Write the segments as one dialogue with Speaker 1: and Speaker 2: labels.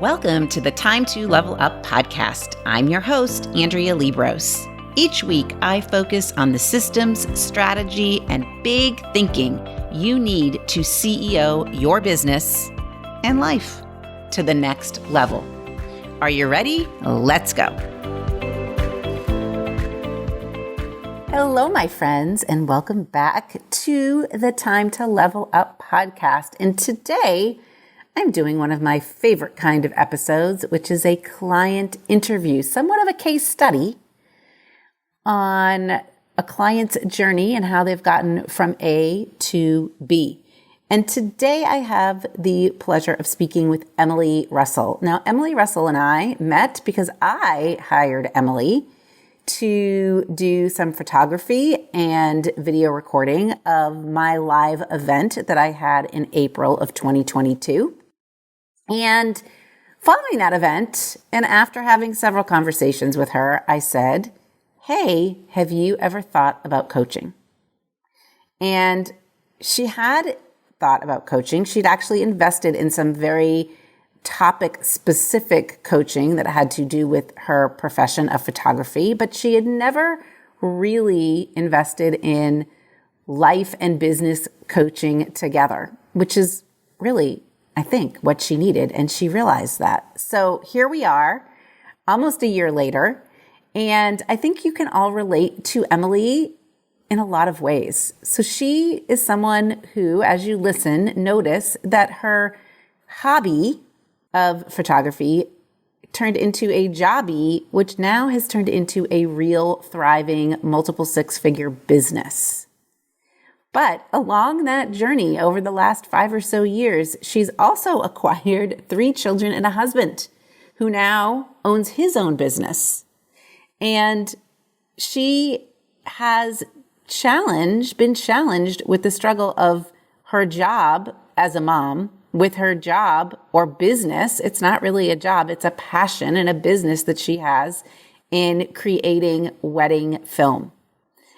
Speaker 1: Welcome to the Time to Level Up podcast. I'm your host, Andrea Liebross. Each week, I focus on the systems, strategy, and big thinking you need to CEO your business and life to the next level. Are you ready? Let's go. Hello, my friends, and welcome back to the Time to Level Up podcast. And today, I'm doing one of my favorite kind of episodes, which is a client interview, somewhat of a case study on a client's journey and how they've gotten from A to B. And today I have the pleasure of speaking with Emelie Russell. Now, Emelie Russell and I met because I hired Emelie to do some photography and video recording of my live event that I had in April of 2022. And following that event, and after having several conversations with her, I said, hey, have you ever thought about coaching? And she had thought about coaching. She'd actually invested in some very topic-specific coaching that had to do with her profession of photography, but she had never really invested in life and business coaching together, which is really, I think, what she needed, and she realized that. So here we are, almost a year later, and I think you can all relate to Emelie in a lot of ways. So she is someone who, as you listen, notice that her hobby of photography turned into a jobby, which now has turned into a real, thriving, multiple six-figure business. But along that journey over the last 5 or so years, she's also acquired 3 children and a husband who now owns his own business. And she has been challenged with the struggle of her job as a mom, with her job or business. It's not really a job, it's a passion and a business that she has in creating wedding film.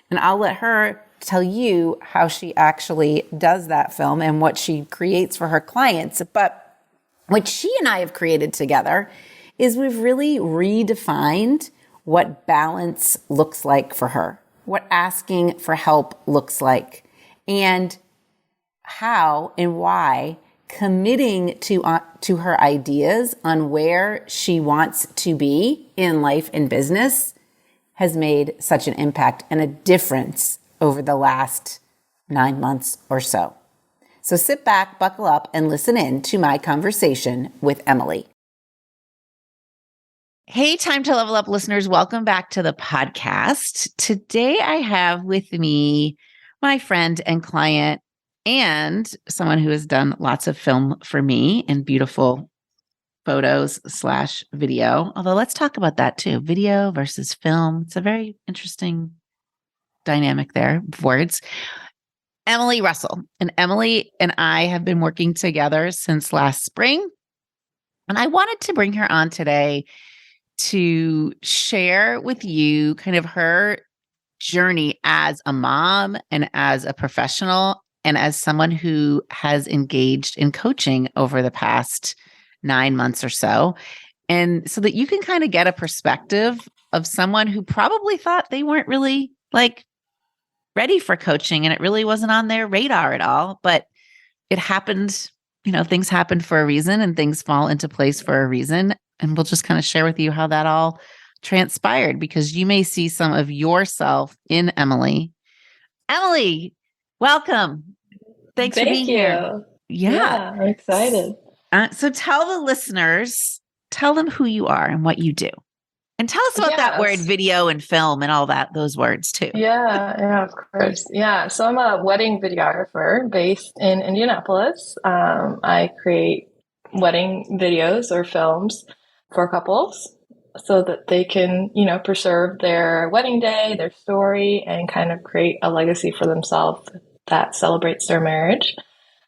Speaker 1: And I'll let her tell you how she actually does that film and what she creates for her clients. But what she and I have created together is we've really redefined what balance looks like for her, what asking for help looks like, and how and why committing to her ideas on where she wants to be in life and business has made such an impact and a difference over the last 9 months or so. So sit back, buckle up, and listen in to my conversation with Emelie. Hey, Time to Level Up listeners, welcome back to the podcast. Today I have with me my friend and client and someone who has done lots of film for me and beautiful photos / video. Although let's talk about that too. Video versus film. It's a very interesting dynamic there of words. Emelie Russell. And Emelie and I have been working together since last spring. And I wanted to bring her on today to share with you kind of her journey as a mom and as a professional and as someone who has engaged in coaching over the past 9 months or so. And so that you can kind of get a perspective of someone who probably thought they weren't really ready for coaching and it really wasn't on their radar at all, but it happened, things happen for a reason and things fall into place for a reason. And we'll just kind of share with you how that all transpired because you may see some of yourself in Emelie. Emelie, welcome. Thanks for being here.
Speaker 2: Yeah, I'm excited.
Speaker 1: So tell the listeners, tell them who you are and what you do. And tell us about that word video and film and all those words too.
Speaker 2: Yeah, of course. Yeah, so I'm a wedding videographer based in Indianapolis. I create wedding videos or films for couples so that they can, preserve their wedding day, their story, and kind of create a legacy for themselves that celebrates their marriage.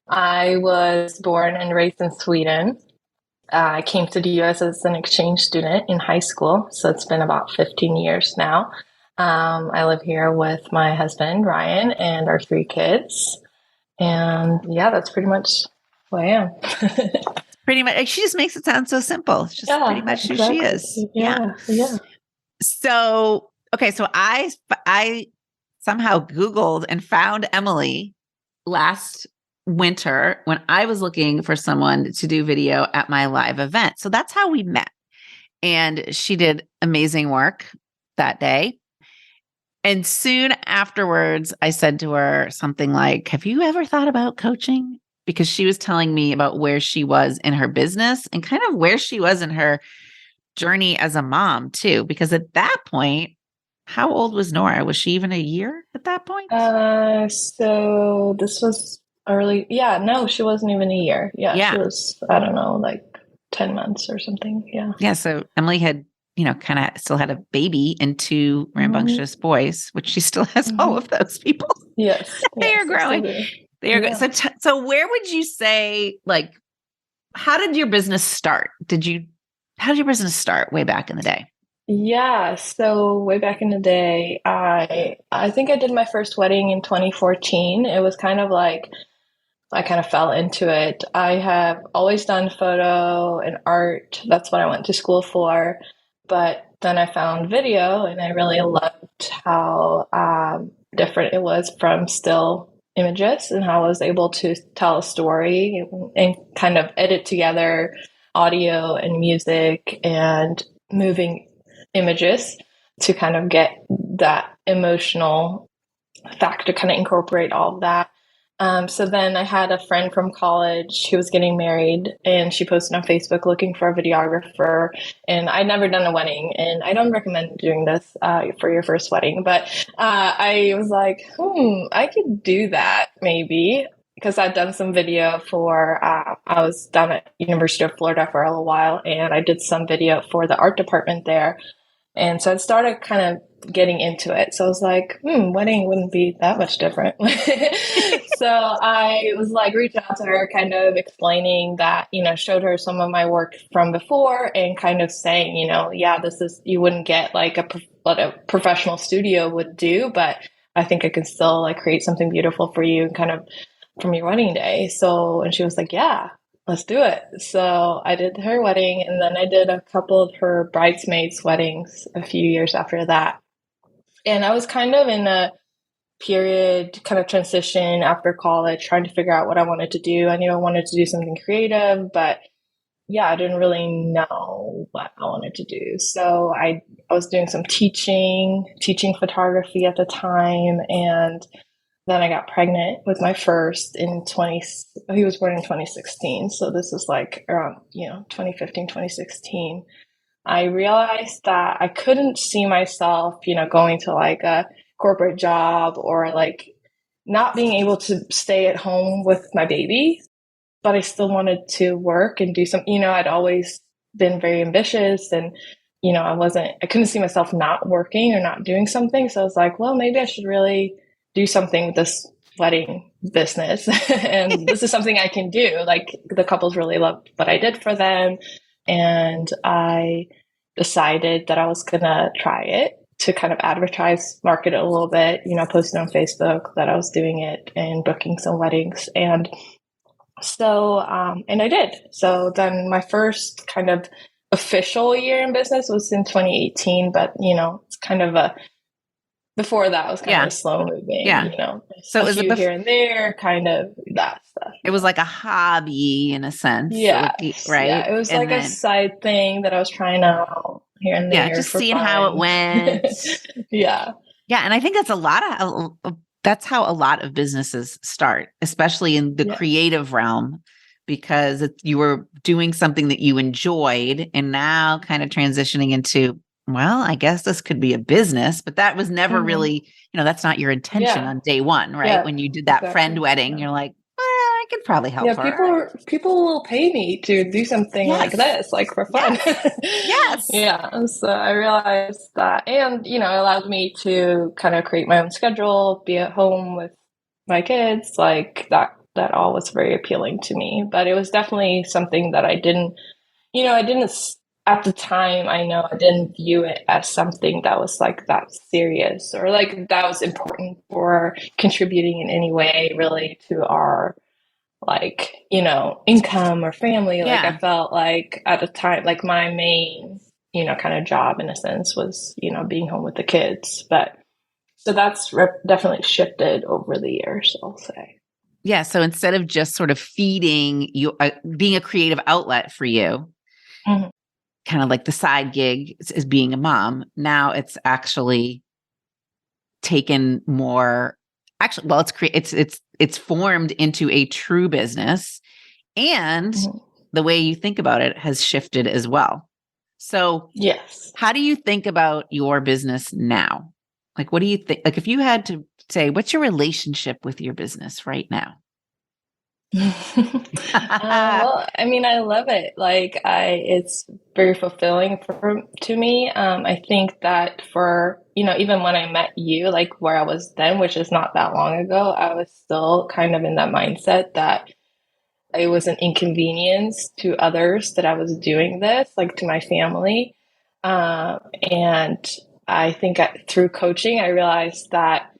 Speaker 2: I was born and raised in Sweden. I came to the U.S. as an exchange student in high school, so it's been about 15 years now. I live here with my husband, Ryan, and our 3 kids. And yeah, that's pretty much who I am.
Speaker 3: Pretty much. Like, she just makes it sound so simple. It's just pretty
Speaker 2: Yeah,
Speaker 3: much who she
Speaker 2: exactly.
Speaker 3: is. Yeah.
Speaker 2: Yeah, yeah.
Speaker 3: So, okay. So I somehow Googled and found Emelie last winter when I was looking for someone to do video at my live event. So that's how we met. And she did amazing work that day. And soon afterwards, I said to her something like, have you ever thought about coaching? Because she was telling me about where she was in her business and kind of where she was in her journey as a mom, too. Because at that point, how old was Nora? Was she even a year at that point?
Speaker 2: So this was early. Yeah, no, she wasn't even a year. Yeah, she
Speaker 3: Yeah.
Speaker 2: was, I don't know, like 10 months or something. Yeah.
Speaker 3: Yeah. So Emily had, kind of still had a baby and two
Speaker 2: Hmm.
Speaker 3: rambunctious boys, which she still has all
Speaker 2: Hmm.
Speaker 3: of those people.
Speaker 2: Yes,
Speaker 3: They are
Speaker 2: yes, I still
Speaker 3: growing.
Speaker 2: do.
Speaker 3: They are good.
Speaker 2: Yeah.
Speaker 3: So where would you say, like, how did your business start? How did your business start way back in the day?
Speaker 2: Yeah, so way back in the day, I think I did my first wedding in 2014. It was kind of like I kind of fell into it. I have always done photo and art. That's what I went to school for. But then I found video and I really loved how different it was from still images and how I was able to tell a story and kind of edit together audio and music and moving images to kind of get that emotional factor, kind of incorporate all of that. So then I had a friend from college who was getting married, and she posted on Facebook looking for a videographer. And I'd never done a wedding, and I don't recommend doing this for your first wedding, but I was like, I could do that maybe. Because I'd done some video for, I was down at University of Florida for a little while, and I did some video for the art department there. And so I started kind of getting into it. So I was like, wedding wouldn't be that much different. So I was like, reached out to her, kind of explaining that, showed her some of my work from before and kind of saying, yeah, you wouldn't get like what a professional studio would do, but I think I can still like create something beautiful for you and kind of from your wedding day. So, and she was like, yeah, let's do it. So I did her wedding and then I did a couple of her bridesmaids' weddings a few years after that. And I was kind of in a period, kind of transition after college, trying to figure out what I wanted to do. I knew I wanted to do something creative, but yeah, I didn't really know what I wanted to do. So I was doing some teaching photography at the time. And then I got pregnant with my first in he was born in 2016. So this is like around, 2015, 2016. I realized that I couldn't see myself, going to like a corporate job or like not being able to stay at home with my baby, but I still wanted to work and do some, I'd always been very ambitious and, I couldn't see myself not working or not doing something. So I was like, well, maybe I should really do something with this wedding business. And this is something I can do. Like the couples really loved what I did for them. And I decided that I was going to try it to kind of advertise, market it a little bit, posted on Facebook that I was doing it and booking some weddings. And so, and I did. So then my first kind of official year in business was in 2018, but it's kind of before that was kind of a slow moving,
Speaker 3: So
Speaker 2: a
Speaker 3: is it
Speaker 2: few here and there, kind of that stuff.
Speaker 3: It was like a hobby in a sense,
Speaker 2: Yeah,
Speaker 3: right?
Speaker 2: yeah. It was
Speaker 3: And
Speaker 2: like a
Speaker 3: then,
Speaker 2: side thing that I was trying out here and
Speaker 3: yeah,
Speaker 2: there
Speaker 3: just
Speaker 2: for
Speaker 3: seeing how it
Speaker 2: fun.
Speaker 3: went.
Speaker 2: Yeah.
Speaker 3: Yeah, and I think that's how a lot of businesses start, especially in the
Speaker 2: Yes.
Speaker 3: creative realm, because you were doing something that you enjoyed, and now kind of transitioning into, well, I guess this could be a business, but that was never really, that's not your intention
Speaker 2: Yeah.
Speaker 3: on day one, right?
Speaker 2: Yeah.
Speaker 3: When you did that friend
Speaker 2: Exactly.
Speaker 3: wedding,
Speaker 2: Yeah.
Speaker 3: you're like, well, I could probably help
Speaker 2: Yeah,
Speaker 3: her.
Speaker 2: people will pay me to do something like
Speaker 3: Yes.
Speaker 2: this, like for fun.
Speaker 3: Yes. Yes.
Speaker 2: Yeah, so I realized that, and it allowed me to kind of create my own schedule, be at home with my kids, like that. That all was very appealing to me. But it was definitely something that I didn't, I didn't at the time. I know I didn't view it as something that was like that serious or like that was important for contributing in any way, really, to our like, you know, income or family. Like
Speaker 3: Yeah.
Speaker 2: I felt like at the time, like my main, you know, kind of job in a sense was, you know, being home with the kids. But so that's definitely shifted over the years, I'll say.
Speaker 3: Yeah. So instead of just sort of feeding you, being a creative outlet for you,
Speaker 2: Mhm.
Speaker 3: kind of like the side gig is being a mom, now it's actually taken more. Actually, well, it's formed into a true business, and
Speaker 2: Mhm.
Speaker 3: the way you think about it has shifted as well. So,
Speaker 2: Yes.
Speaker 3: how do you think about your business now? Like, what do you think? Like, if you had to say, what's your relationship with your business right now?
Speaker 2: Well, I mean, I love it. Like, it's very fulfilling to me. I think that for, you know, even when I met you, like where I was then, which is not that long ago, I was still kind of in that mindset that it was an inconvenience to others that I was doing this, like to my family. And I think through coaching, I realized that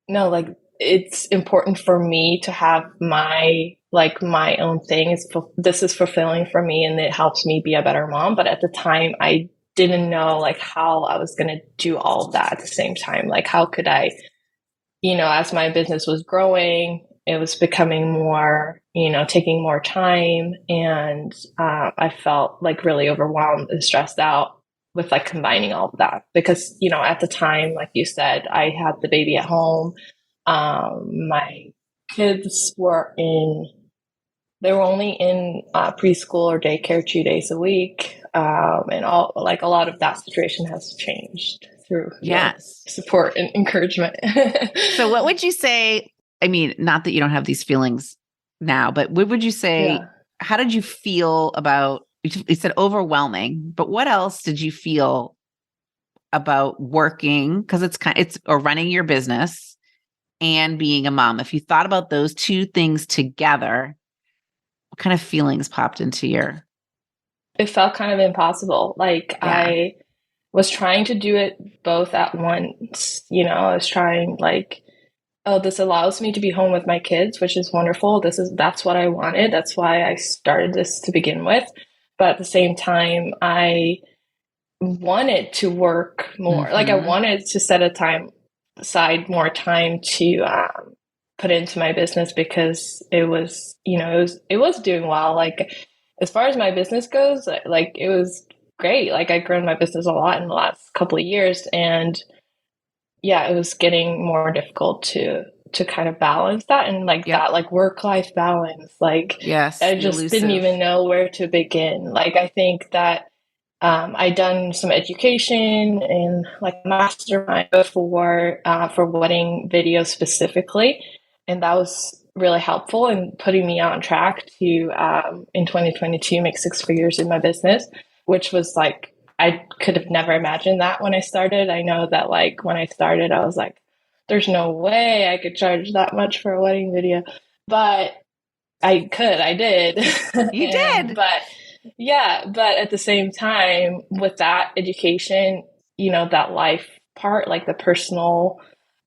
Speaker 2: no, like it's important for me to have my own thing. This is fulfilling for me, and it helps me be a better mom. But at the time, I didn't know like how I was going to do all of that at the same time. Like how could I, you know, as my business was growing, it was becoming more, you know, taking more time, and I felt like really overwhelmed and stressed out with like combining all of that because, you know, at the time, like you said, I had the baby at home. My kids they were only in preschool or daycare 2 days a week. And all like a lot of that situation has changed through your
Speaker 3: Yes.
Speaker 2: support and encouragement.
Speaker 3: So, what would you say? I mean, not that you don't have these feelings now, but what would you say?
Speaker 2: Yeah.
Speaker 3: How did you feel about? You said overwhelming, but what else did you feel about working? Because it's or running your business and being a mom. If you thought about those two things together, what kind of feelings popped into your?
Speaker 2: It felt kind of impossible. Like
Speaker 3: Yeah.
Speaker 2: I was trying to do it both at once. You know, I was trying like, oh, this allows me to be home with my kids, which is wonderful. That's what I wanted. That's why I started this to begin with. But at the same time, I wanted to work more. Like I
Speaker 3: Mm-hmm.
Speaker 2: wanted to set aside more time to put into my business because it was, you know, it was doing well. Like as far as my business goes, like it was great. Like I grown my business a lot in the last couple of years, and yeah, it was getting more difficult to kind of balance that and like
Speaker 3: Yep.
Speaker 2: that like work life balance. Like
Speaker 3: Yes.
Speaker 2: I
Speaker 3: The
Speaker 2: just didn't
Speaker 3: elusive.
Speaker 2: even know where to begin. Like I think that I done some education and like mastermind before for wedding video specifically, and that was really helpful in putting me on track to in 2022 make six figures in my business, which was like I could have never imagined that when I started. I know that like when I started, I was like, "There's no way I could charge that much for a wedding video," but I did,
Speaker 3: You
Speaker 2: and
Speaker 3: did.
Speaker 2: but yeah, but at the same time, with that education, you know, that life part, like the personal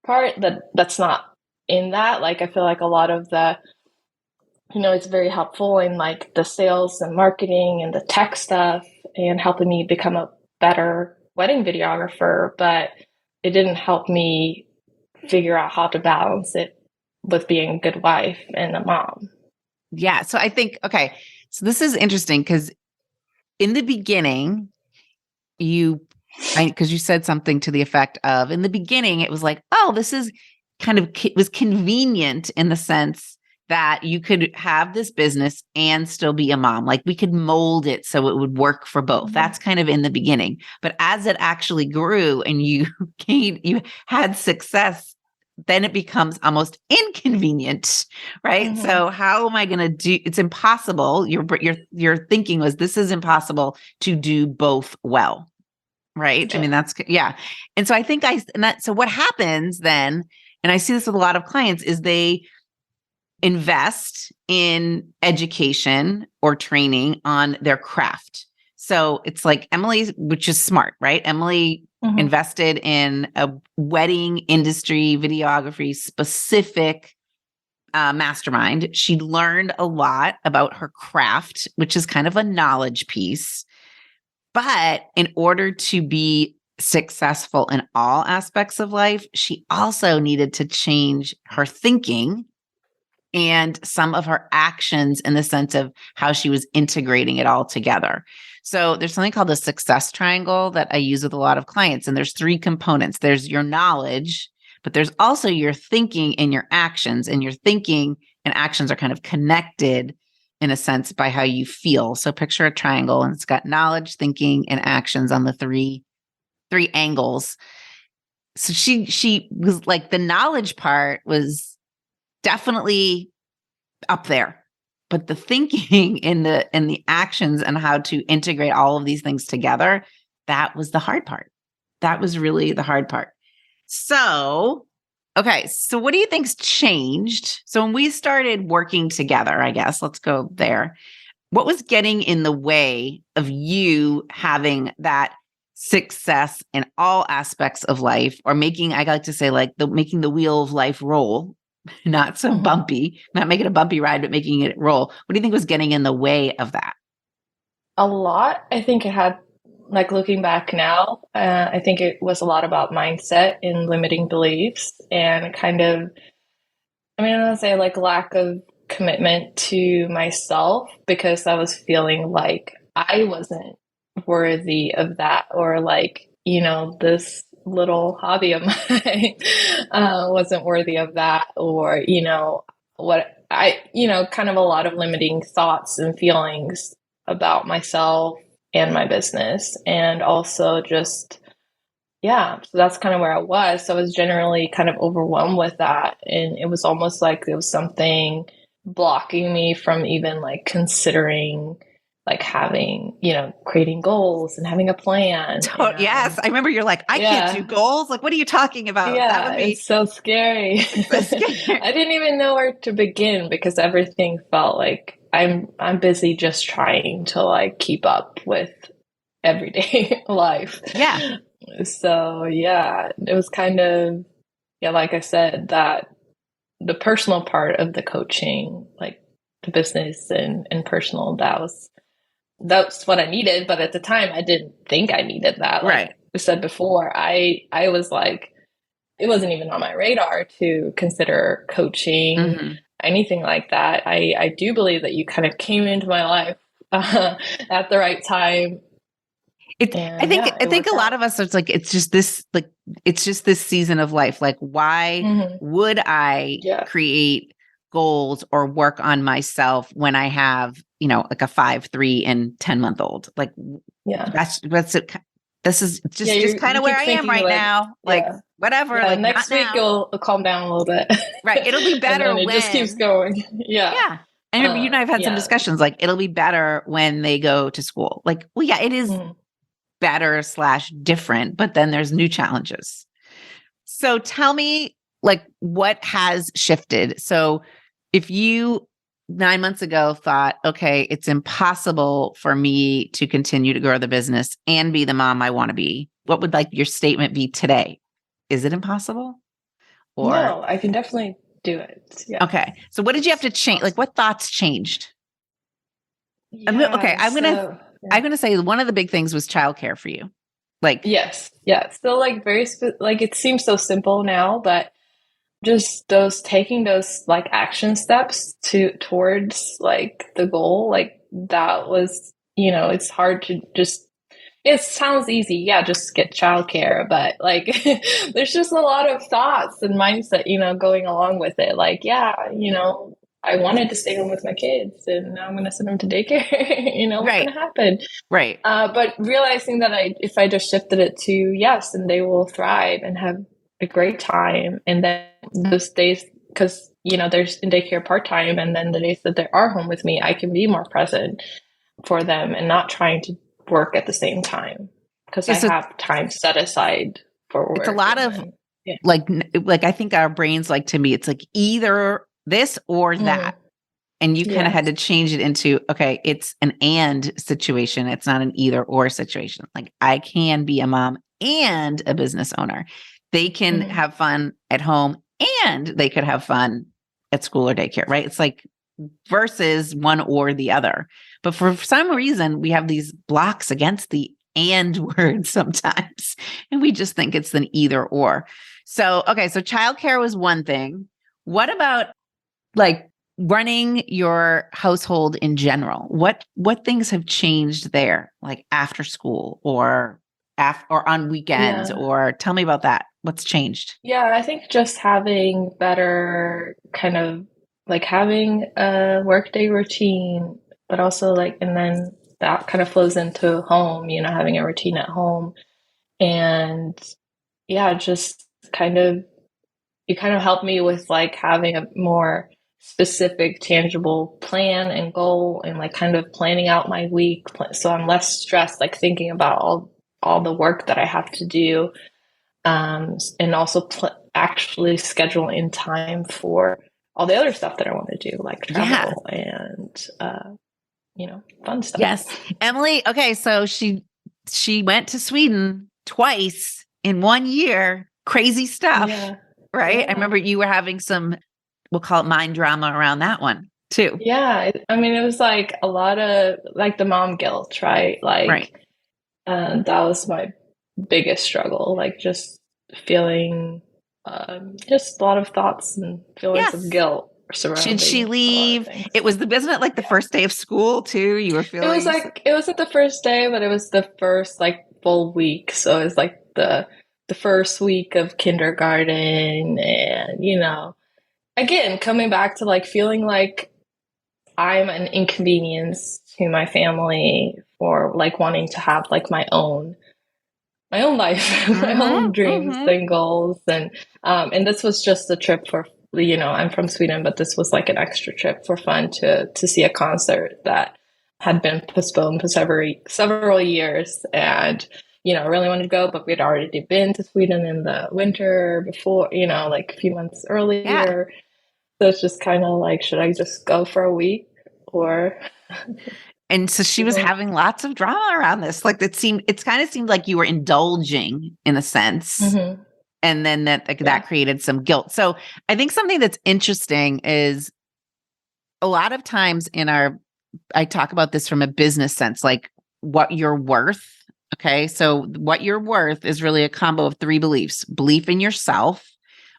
Speaker 2: part, that's not in that. Like, I feel like a lot of the, you know, it's very helpful in like the sales and marketing and the tech stuff and helping me become a better wedding videographer. But it didn't help me figure out how to balance it with being a good wife and a mom.
Speaker 3: Yeah. So I think, okay. So this is interesting because in the beginning, because you said something to the effect of, in the beginning, it was like, oh, this is kind of, it was convenient in the sense that you could have this business and still be a mom. Like we could mold it so it would work for both.
Speaker 2: Mm-hmm.
Speaker 3: That's kind of in the beginning. But as it actually grew and you had success, then it becomes almost inconvenient, right?
Speaker 2: Mm-hmm.
Speaker 3: So how am I going to do? It's impossible. Your thinking was this is impossible to do both well, right? I
Speaker 2: Yeah.
Speaker 3: mean yeah. And so I think so what happens then, and I see this with a lot of clients, is they invest in education or training on their craft. So it's like Emelie, which is smart, right? Emelie
Speaker 2: Mm-hmm.
Speaker 3: invested in a wedding industry videography specific mastermind. She learned a lot about her craft, which is kind of a knowledge piece. But in order to be successful in all aspects of life, she also needed to change her thinking and some of her actions in the sense of how she was integrating it all together. So there's something called the success triangle that I use with a lot of clients. And there's three components. There's your knowledge, but there's also your thinking and your actions. And your thinking and actions are kind of connected in a sense by how you feel. So picture a triangle and it's got knowledge, thinking, and actions on the three angles. So she was like, the knowledge part was definitely up there, but the thinking and the actions and how to integrate all of these things together, that was the hard part. That was really the hard part. So, okay. So what do you think's changed? So when we started working together, I guess, let's go there. What was getting in the way of you having that success in all aspects of life, or making, I like to say, like making the wheel of life roll, not so bumpy, not making a bumpy ride, but making it roll? What do you think was getting in the way of that?
Speaker 2: A lot. I think it had, like looking back now, I think it was a lot about mindset and limiting beliefs and kind of, I mean, I don't want to say like lack of commitment to myself, because I was feeling like I wasn't worthy of that, or like, this little hobby of mine wasn't worthy of that, or, kind of a lot of limiting thoughts and feelings about myself and my business. And also just, yeah, so that's kind of where I was. So I was generally kind of overwhelmed with that. And it was almost like there was something blocking me from even like considering like having, creating gols and having a plan.
Speaker 3: Yes. I remember you're like, I can't do goals. Like, what are you talking about?
Speaker 2: Yeah,
Speaker 3: That would be
Speaker 2: it's so scary.
Speaker 3: so scary.
Speaker 2: I didn't even know where to begin, because everything felt like I'm busy just trying to like keep up with everyday life.
Speaker 3: Yeah.
Speaker 2: So yeah, it was kind of, yeah, like I said, that the personal part of the coaching, like the business and personal, that's what I needed. But at the time I didn't think I needed that. Like
Speaker 3: Right.
Speaker 2: I said before, I was like, it wasn't even on my radar to consider coaching, anything like that. I do believe that you kind of came into my life at the right time.
Speaker 3: I think a lot of us, it's like, it's just this season of life. Like, why would I create goals or work on myself when I have, like a 5, 3, and 10-month-old? Like, that's it. This is just kind of where I am right now. Like, whatever.
Speaker 2: Yeah,
Speaker 3: like
Speaker 2: next week it'll calm down a little bit.
Speaker 3: Right. It'll be better
Speaker 2: and then it just keeps going. Yeah.
Speaker 3: Yeah. I remember you and I have had some discussions, like, it'll be better when they go to school. Like, well, yeah, it is better / different, but then there's new challenges. So tell me, like, what has shifted? So if you 9 months ago thought, okay, it's impossible for me to continue to grow the business and be the mom I want to be, what would like your statement be today? Is it impossible? Or
Speaker 2: no, I can definitely do it. Yeah.
Speaker 3: Okay. So what did you have to change? Like, what thoughts changed? I'm gonna say one of the big things was childcare for you. Like,
Speaker 2: yes. Yeah. Still like like it seems so simple now, but just taking those like action steps towards like the goal, like that was, it's hard to just, it sounds easy. Yeah. Just get childcare. But like, there's just a lot of thoughts and mindset, going along with it. Like, yeah, I wanted to stay home with my kids and now I'm going to send them to daycare. What's going to happen?
Speaker 3: Right.
Speaker 2: But realizing that if I just shifted it to yes, and they will thrive and have a great time. And then those days, because, there's in daycare part-time, and then the days that they are home with me, I can be more present for them and not trying to work at the same time, because I have time set aside for work.
Speaker 3: It's a lot of like, I think our brains, like, to me, it's like either this or that. And you kind of had to change it into, okay, it's an and situation. It's not an either or situation. Like, I can be a mom and a business owner. They can have fun at home and they could have fun at school or daycare, right? It's like versus one or the other. But for some reason, we have these blocks against the and word sometimes. And we just think it's an either or. So, okay. So childcare was one thing. What about like running your household in general? What things have changed there, like after school or or on weekends,
Speaker 2: Yeah.
Speaker 3: or tell me about that. What's changed?
Speaker 2: Yeah, I think just having better kind of like having a workday routine, but also like, and then that kind of flows into home, having a routine at home. And yeah, just kind of, you kind of help me with like having a more specific, tangible plan and goal and like kind of planning out my week. So I'm less stressed, like thinking about all the work that I have to do, and also actually schedule in time for all the other stuff that I want to do, like
Speaker 3: Yeah.
Speaker 2: travel and fun stuff.
Speaker 3: Yes. Emelie, okay, so she went to Sweden twice in 1 year. Crazy stuff,
Speaker 2: Yeah.
Speaker 3: right?
Speaker 2: Yeah.
Speaker 3: I remember you were having some, we'll call it mind drama around that one too.
Speaker 2: Yeah. I mean, it was like a lot of like the mom guilt, right? Like,
Speaker 3: Right.
Speaker 2: that was my biggest struggle, like just feeling just a lot of thoughts and feelings
Speaker 3: Yes.
Speaker 2: of guilt surrounding
Speaker 3: Should she
Speaker 2: a lot of
Speaker 3: leave?
Speaker 2: things.
Speaker 3: Wasn't it like the first day of school too? You were
Speaker 2: It was
Speaker 3: feeling
Speaker 2: like it wasn't the first day, but it was the first like full week. So it was like the first week of kindergarten, and again coming back to like feeling like I'm an inconvenience to my family for like wanting to have like my own life, my own dreams and goals, and this was just a trip for I'm from Sweden, but this was like an extra trip for fun to see a concert that had been postponed for several years, and I really wanted to go, but we'd already been to Sweden in the winter before, like a few months earlier.
Speaker 3: Yeah.
Speaker 2: So it's just kind of like, should I just go for a week or?
Speaker 3: And so she was having lots of drama around this. Like it kind of seemed like you were indulging in a sense.
Speaker 2: Mm-hmm.
Speaker 3: And then that created some guilt. So I think something that's interesting is a lot of times I talk about this from a business sense, like what you're worth. Okay. So what you're worth is really a combo of three beliefs: belief in yourself,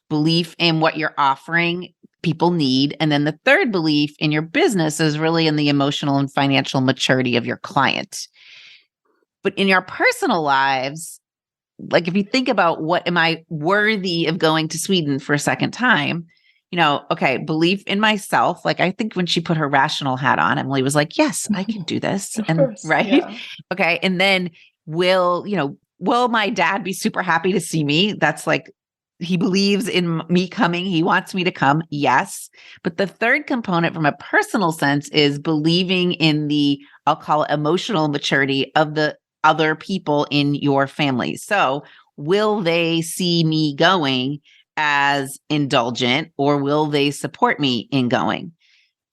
Speaker 3: belief in what you're offering people need. And then the third belief in your business is really in the emotional and financial maturity of your client. But in your personal lives, like if you think about what am I worthy of going to Sweden for a second time, okay, belief in myself. Like I think when she put her rational hat on, Emelie was like, yes, I can do this.
Speaker 2: Of
Speaker 3: And
Speaker 2: course,
Speaker 3: right.
Speaker 2: yeah.
Speaker 3: Okay. And then will my dad be super happy to see me? That's like, he believes in me coming. He wants me to come. Yes. But the third component from a personal sense is believing in I'll call it emotional maturity of the other people in your family. So will they see me going as indulgent, or will they support me in going?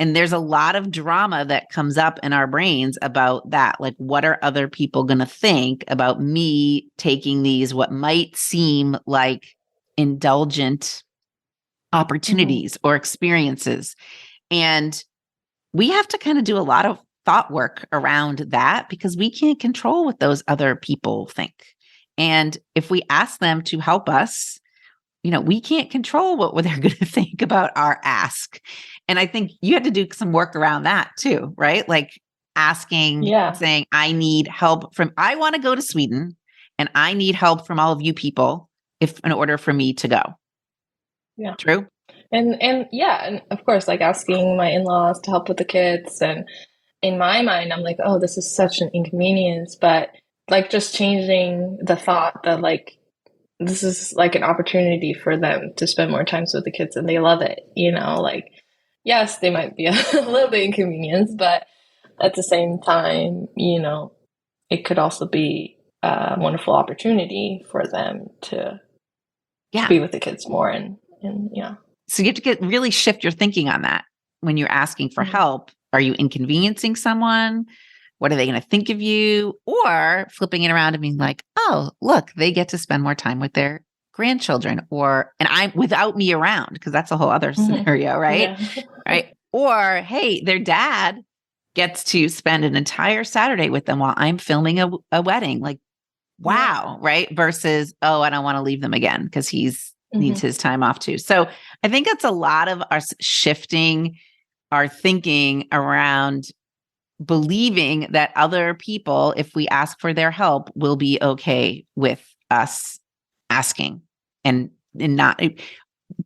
Speaker 3: And there's a lot of drama that comes up in our brains about that. Like, what are other people going to think about me taking these, what might seem like indulgent opportunities or experiences? And we have to kind of do a lot of thought work around that because we can't control what those other people think. And if we ask them to help us, we can't control what they're going to think about our ask. And I think you had to do some work around that too, right? Like asking, saying, I need help I want to go to Sweden and I need help from all of you people in order for me to go.
Speaker 2: Yeah.
Speaker 3: True.
Speaker 2: And yeah, and of course, like asking my in-laws to help with the kids. And in my mind, I'm like, oh, this is such an inconvenience. But like just changing the thought that like, this is like an opportunity for them to spend more time with the kids and they love it, like, yes, they might be a little bit inconvenienced, but at the same time, it could also be a wonderful opportunity for them to be with the kids more and yeah.
Speaker 3: So you have to really shift your thinking on that when you're asking for help. Are you inconveniencing someone? What are they going to think of you? Or flipping it around and being like, oh, look, they get to spend more time with their grandchildren, and I'm without me around, because that's a whole other scenario, right?
Speaker 2: Yeah.
Speaker 3: Right. Or, hey, their dad gets to spend an entire Saturday with them while I'm filming a wedding. Like, wow.
Speaker 2: Yeah.
Speaker 3: Right. Versus, oh, I don't want to leave them again because he's needs
Speaker 2: Mhm.
Speaker 3: his time off too. So I think that's a lot of us shifting our thinking around believing that other people, if we ask for their help, will be okay with us asking, and not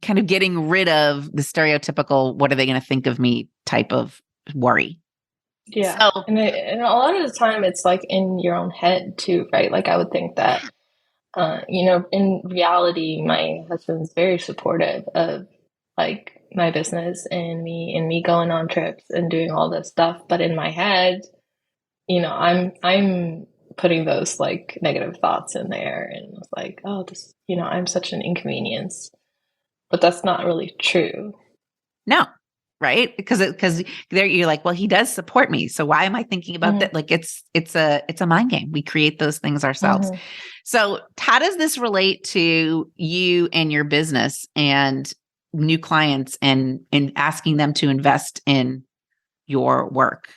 Speaker 3: kind of getting rid of the stereotypical, what are they going to think of me type of worry.
Speaker 2: Yeah.
Speaker 3: So,
Speaker 2: And a lot of the time it's like in your own head too, right? Like I would think that, in reality, my husband's very supportive of like my business and me going on trips and doing all this stuff. But in my head, I'm putting those like negative thoughts in there and it's like, oh, this, I'm such an inconvenience. But that's not really true.
Speaker 3: no, right? Because there you're like, well, he does support me. So why am I thinking about
Speaker 2: Hmm.
Speaker 3: that? Like it's a mind game. We create those things ourselves.
Speaker 2: Hmm.
Speaker 3: So how does this relate to you and your business and new clients and asking them to invest in your work?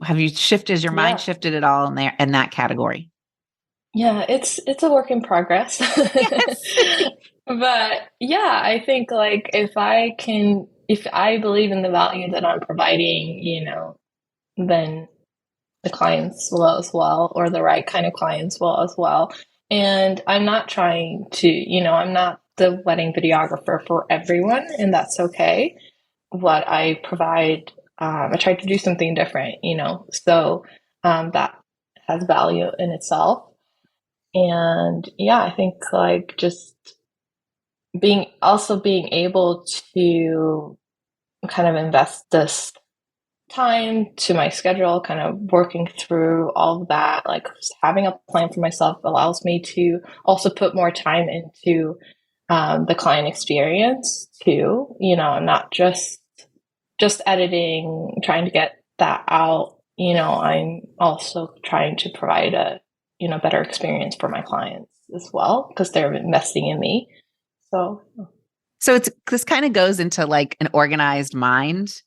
Speaker 3: Have you shifted your mind
Speaker 2: Yeah.
Speaker 3: shifted at all in that category?
Speaker 2: Yeah, it's a work in progress.
Speaker 3: Yes.
Speaker 2: But yeah, I think like if I believe in the value that I'm providing, then the clients will as well, or the right kind of clients will as well. And I'm not trying to, I'm not the wedding videographer for everyone, and that's okay. What I provide, I try to do something different, so that has value in itself. And yeah, I think like just being able to kind of invest this time to my schedule, kind of working through all of that, like having a plan for myself allows me to also put more time into the client experience too. Not just editing, trying to get that out. I'm also trying to provide a better experience for my clients as well because they're investing in me. So
Speaker 3: So this kind of goes into like an organized mind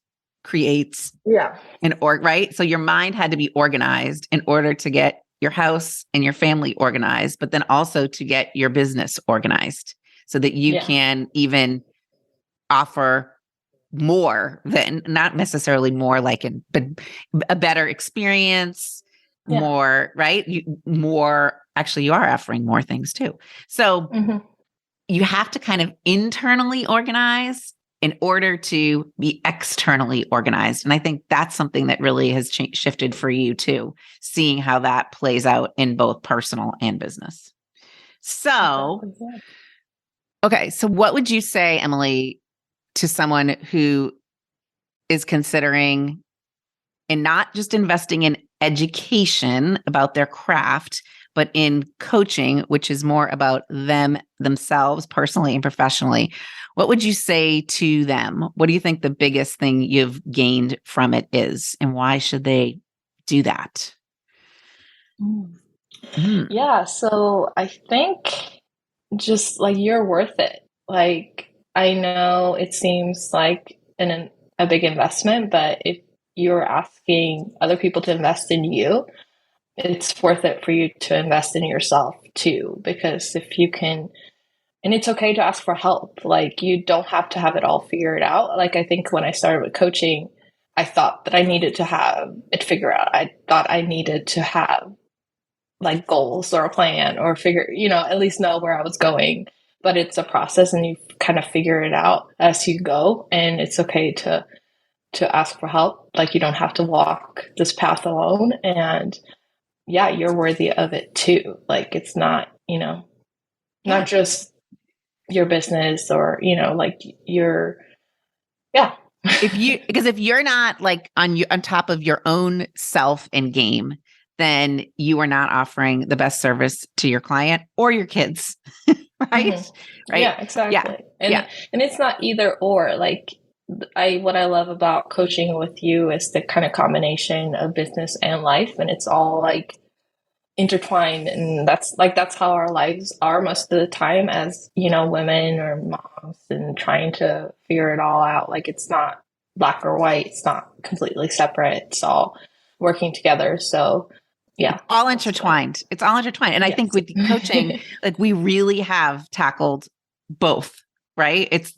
Speaker 3: creates
Speaker 2: yeah,
Speaker 3: right? So your mind had to be organized in order to get your house and your family organized, but then also to get your business organized so that you
Speaker 2: yeah,
Speaker 3: can even offer more than, not necessarily more like but a better experience,
Speaker 2: yeah.
Speaker 3: more, right? Actually, you are offering more things too. So
Speaker 2: Hmm.
Speaker 3: you have to kind of internally organize in order to be externally organized. And I think that's something that really has shifted for you too, seeing how that plays out in both personal and business. So,
Speaker 2: Exactly. Yeah.
Speaker 3: okay. So what would you say, Emelie, to someone who is considering and not just investing in education about their craft, but in coaching, which is more about themselves personally and professionally? What would you say to them? What do you think the biggest thing you've gained from it is, and why should they do that?
Speaker 2: Mm.
Speaker 3: Mm.
Speaker 2: Yeah, so I think just like you're worth it. Like I know it seems like a big investment, but if you're asking other people to invest in you, it's worth it for you to invest in yourself too. Because if you can, and it's okay to ask for help. Like you don't have to have it all figured out. Like I think when I started with coaching, I thought that I needed to have it figured out. I thought I needed to have like goals or a plan or figure, at least know where I was going. But it's a process and you kind of figure it out as you go. And it's okay to ask for help. Like you don't have to walk this path alone. And yeah, you're worthy of it too. Like it's not,
Speaker 3: Yeah.
Speaker 2: not just your business or, like your, yeah.
Speaker 3: Because if you're not like on top of your own self and game, then you are not offering the best service to your client or your kids. Right?
Speaker 2: Mhm.
Speaker 3: Right?
Speaker 2: Yeah,
Speaker 3: Yeah.
Speaker 2: exactly.
Speaker 3: Yeah.
Speaker 2: And it's not either or. Like what I love about coaching with you is the kind of combination of business and life, and it's all like intertwined, and that's how our lives are most of the time as, women or moms, and trying to figure it all out. Like, it's not black or white, it's not completely separate, it's all working together. So yeah,
Speaker 3: all intertwined. It's all intertwined. And I think with coaching, like, we really have tackled both, right? It's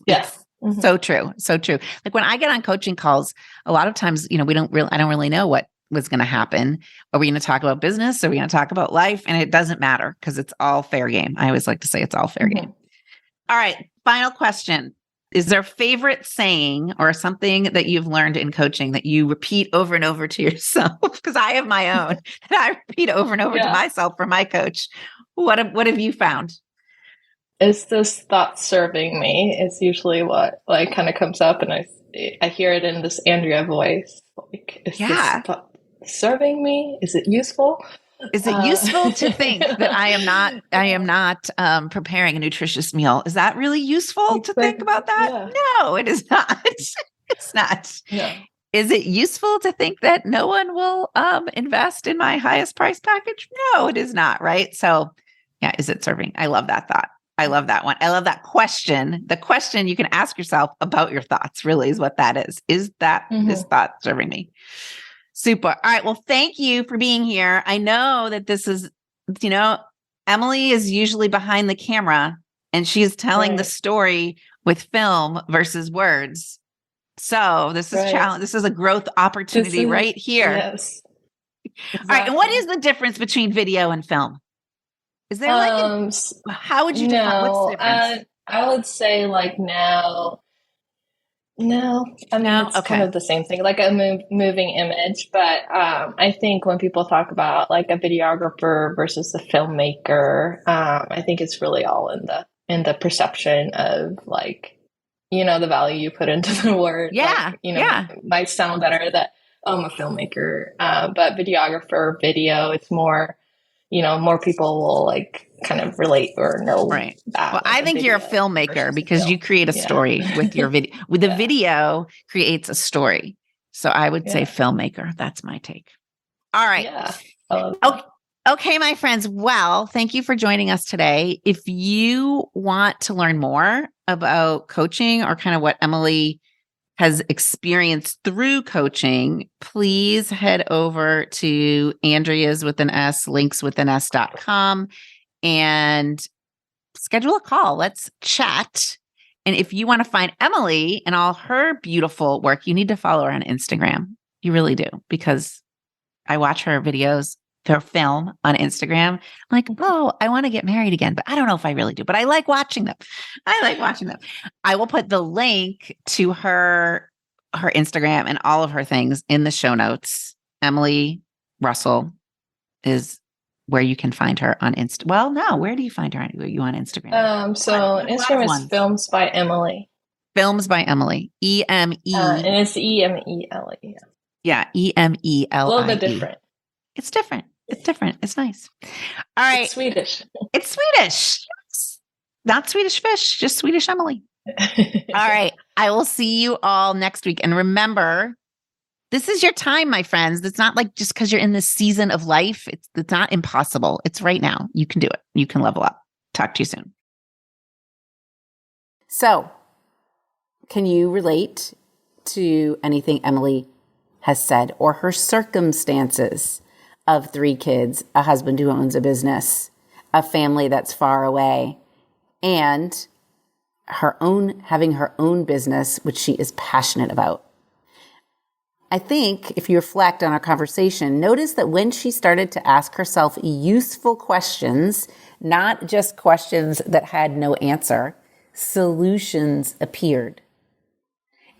Speaker 3: so true. So true. Like, when I get on coaching calls, a lot of times, I don't really know what was going to happen. Are we going to talk about business? Are we going to talk about life? And it doesn't matter, because it's all fair game. I always like to say it's all fair game. All right. Final question. Is there a favorite saying or something that you've learned in coaching that you repeat over and over to yourself? Because I have my own that I repeat over and over to myself for my coach. What have you found?
Speaker 2: Is this thought serving me? It's usually what kind of comes up, and I hear it in this Andrea voice. Like, is this thought serving me? Is it useful?
Speaker 3: Is it useful to think that I am not preparing a nutritious meal? Is that really useful to think about that? Yeah. No, it is not. It's not. Yeah. Is it useful to think that no one will invest in my highest price package? No, it is not. Right. So yeah, is it serving? I love that thought. I love that one. I love that question. The question you can ask yourself about your thoughts really is what that is. Is that this thought serving me? Super. All right. Well, thank you for being here. I know that this is, Emelie is usually behind the camera, and she is telling the story with film versus words. So this is challenge. This is a growth opportunity right here.
Speaker 2: Yes. Exactly.
Speaker 3: All right. And what is the difference between video and film? Is there how would you define what's the difference?
Speaker 2: I would say now. No, I mean, it's kind of the same thing, like a moving image. But I think when people talk about like a videographer versus a filmmaker, I think it's really all in the perception of the value you put into the word.
Speaker 3: Yeah.
Speaker 2: It might sound better that I'm a filmmaker, but videographer, video, it's more, more people will kind of relate or know that.
Speaker 3: Well, I think you're a filmmaker because you create a story with your video. With the video creates a story. So I would say filmmaker. That's my take. All right. Yeah. Okay, my friends. Well, thank you for joining us today. If you want to learn more about coaching or kind of what Emelie has experienced through coaching, please head over to Andrea's with an S, linkswithanS.com, and schedule a call. Let's chat. And if you want to find Emelie and all her beautiful work, you need to follow her on Instagram. You really do, because I watch her videos, her film on Instagram. I'm like, oh, I want to get married again, but I don't know if I really do, but I like watching them. I will put the link to her Instagram and all of her things in the show notes. Emelie Russell is where you can find her on Insta. Well, no, where do you find her? Are you on Instagram?
Speaker 2: So Instagram is Films by Emelie.
Speaker 3: Films by Emelie. E-M-E.
Speaker 2: And it's E-M-E-L-E.
Speaker 3: Yeah, E-M-E-L-I-E.
Speaker 2: A little bit different.
Speaker 3: It's different. It's different. It's nice. All right.
Speaker 2: It's Swedish.
Speaker 3: It's Swedish. Yes. Not Swedish fish, just Swedish Emelie. All right. I will see you all next week. And remember, this is your time, my friends. It's not like just because you're in this season of life. It's not impossible. It's right now. You can do it. You can level up. Talk to you soon.
Speaker 1: So, can you relate to anything Emelie has said, or her circumstances of 3 kids, a husband who owns a business, a family that's far away, and having her own business, which she is passionate about? I think if you reflect on our conversation, notice that when she started to ask herself useful questions, not just questions that had no answer, solutions appeared.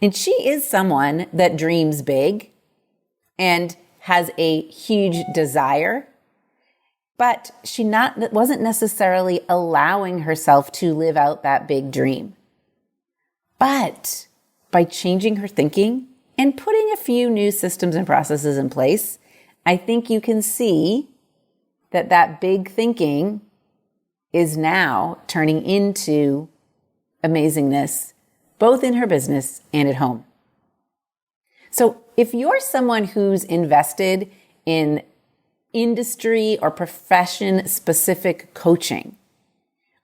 Speaker 1: And she is someone that dreams big and has a huge desire, but she wasn't necessarily allowing herself to live out that big dream. But by changing her thinking and putting a few new systems and processes in place, I think you can see that big thinking is now turning into amazingness, both in her business and at home. So if you're someone who's invested in industry or profession specific coaching,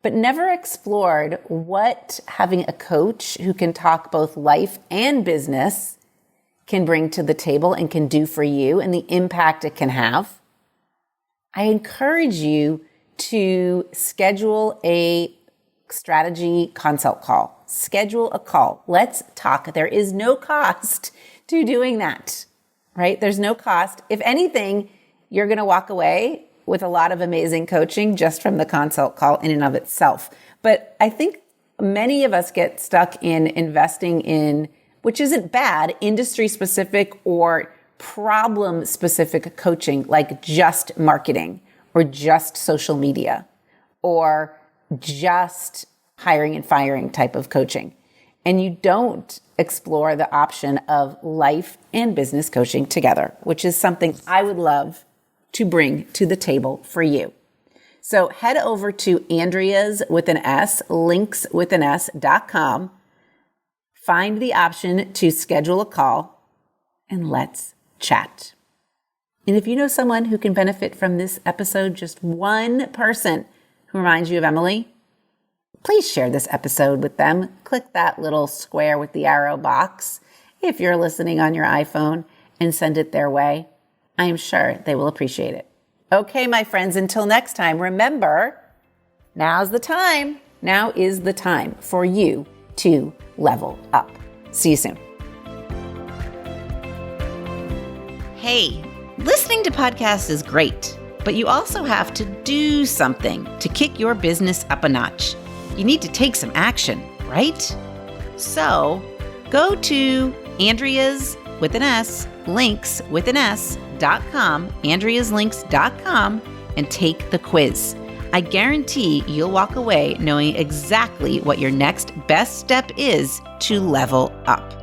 Speaker 1: but never explored what having a coach who can talk both life and business can bring to the table and can do for you and the impact it can have, I encourage you to schedule a strategy consult call. Schedule a call. Let's talk. There is no cost to doing that, right? There's no cost. If anything, you're going to walk away with a lot of amazing coaching just from the consult call in and of itself. But I think many of us get stuck in investing in, which isn't bad, industry specific or problem specific coaching, like just marketing or just social media or just hiring and firing type of coaching. And you don't explore the option of life and business coaching together, which is something I would love to bring to the table for you. So head over to Andrea's with an S, linkswithaNS.com, find the option to schedule a call, and let's chat. And if you know someone who can benefit from this episode, just one person who reminds you of Emelie, please share this episode with them. Click that little square with the arrow box if you're listening on your iPhone and send it their way. I am sure they will appreciate it. Okay, my friends, until next time, remember, now's the time. Now is the time for you to level up. See you soon.
Speaker 3: Hey, listening to podcasts is great, but you also have to do something to kick your business up a notch. You need to take some action, right? So go to Andrea's with an S, linkswithaNS.com, andreaslinks.com, and take the quiz. I guarantee you'll walk away knowing exactly what your next best step is to level up.